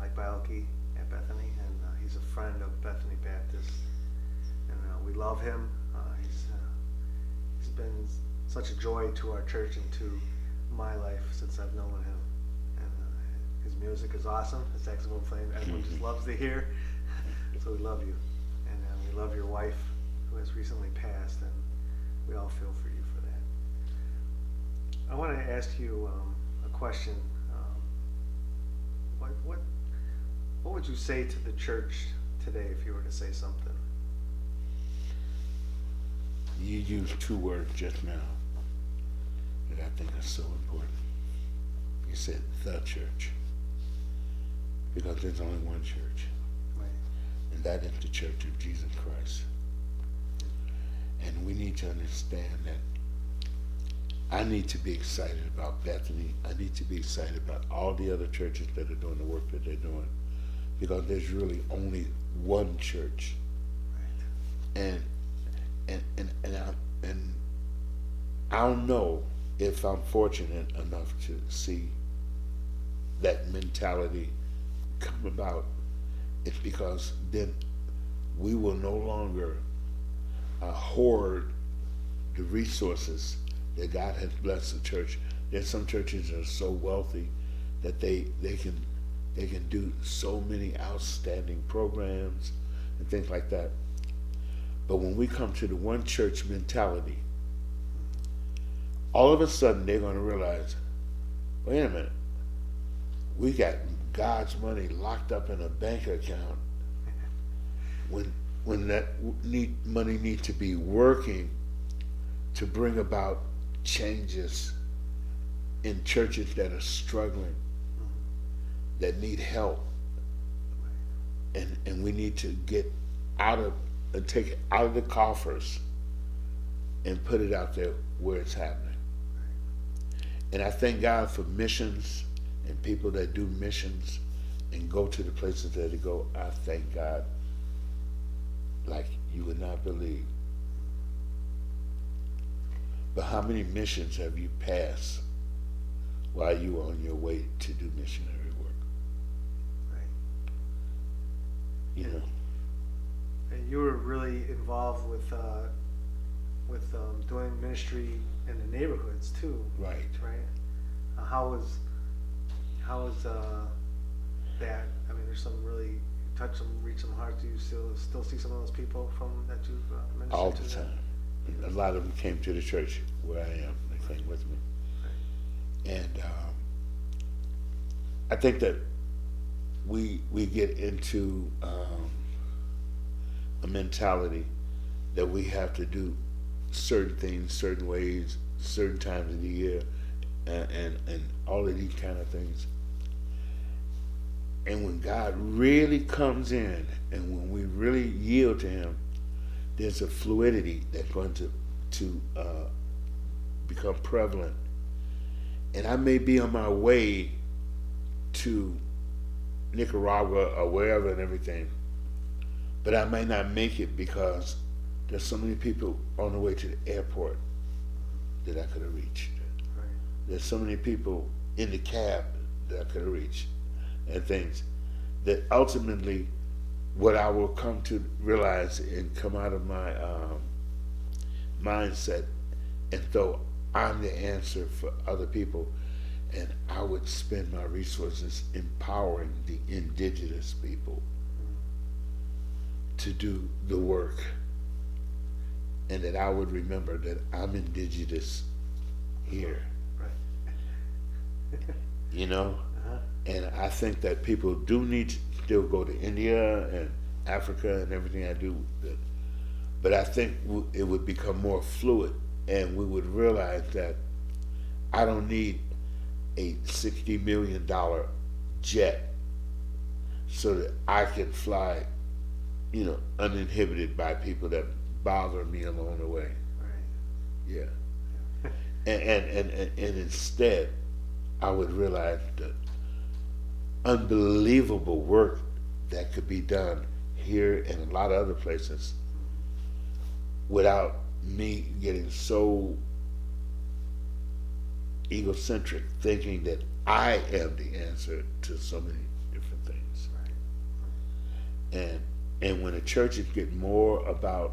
Mike Bialke at Bethany, and he's a friend of Bethany Baptist, and we love him. He's been such a joy to our church and to my life since I've known him. And his music is awesome. His saxophone playing, everyone just loves to hear. So we love you, and we love your wife, who has recently passed, and we all feel for you for that. I want to ask you a question. What would you say to the church today if you were to say something? You used two words just now that I think are so important. You said the church, because there's only one church, Right. and that is the Church of Jesus Christ. And we need to understand that I need to be excited about Bethany. I need to be excited about all the other churches that are doing the work that they're doing, because there's really only one church. Right. And I'll know if I'm fortunate enough to see that mentality come about. It's because then we will no longer hoard the resources that God has blessed the church. There's some churches that are so wealthy that they can do so many outstanding programs and things like that. But when we come to the one church mentality, all of a sudden they're going to realize, wait a minute, we got God's money locked up in a bank account when that money needs to be working to bring about changes in churches that are struggling, that need help, and we need to get out of take it out of the coffers and put it out there where it's happening. And I thank God for missions and people that do missions and go to the places that they go. I thank God like you would not believe. But how many missions have you passed while you were on your way to do missionary work? Right. You know. And you were really involved with doing ministry in the neighborhoods too. Right. Right. How was that? I mean, there's some really touch them, reach some hearts. Do you still see some of those people from that you've ministered All to? the time. A lot of them came to the church where I am. They came with me. Right. And I think that we get into a mentality that we have to do certain things, certain ways, certain times of the year, and all of these kind of things. And when God really comes in, and when we really yield to Him, there's a fluidity that's going to become prevalent. And I may be on my way to Nicaragua or wherever and everything, but I may not make it because there's so many people on the way to the airport that I could have reached. Right. There's so many people in the cab that I could have reached, and things that ultimately what I will come to realize and come out of my mindset, and though I'm the answer for other people, and I would spend my resources empowering the indigenous people to do the work, and that I would remember that I'm indigenous here. Right. You know? Uh-huh. And I think that people do need to still go to India and Africa and everything I do. But I think it would become more fluid, and we would realize that I don't need a $60 million jet so that I can fly, uninhibited by people that bother me along the way. Right. Yeah. And instead, I would realize the unbelievable work that could be done here and a lot of other places without me getting so egocentric, thinking that I am the answer to so many different things. Right. And when the churches get more about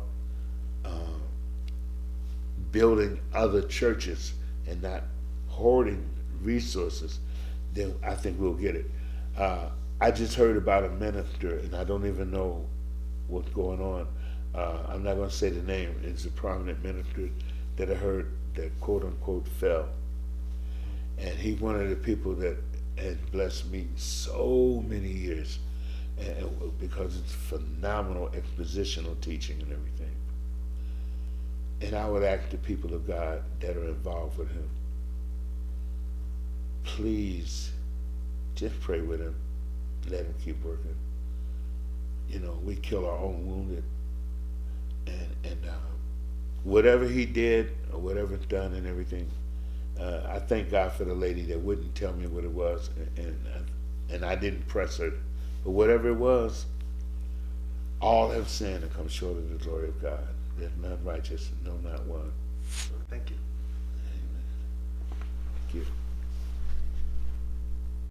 building other churches and not hoarding resources, then I think we'll get it. I just heard about a minister, and I don't even know what's going on. I'm not going to say the name. It's a prominent minister that I heard that quote unquote fell. And he's one of the people that has blessed me so many years, and because it's phenomenal expositional teaching and everything. And I would ask the people of God that are involved with him, please just pray with him. Let him keep working. You know, we kill our own wounded. And whatever he did or whatever's done and everything, I thank God for the lady that wouldn't tell me what it was, and I didn't press her. But whatever it was, all have sinned and come short of the glory of God. There's none righteous, no, not one. Thank you. Amen. Thank you.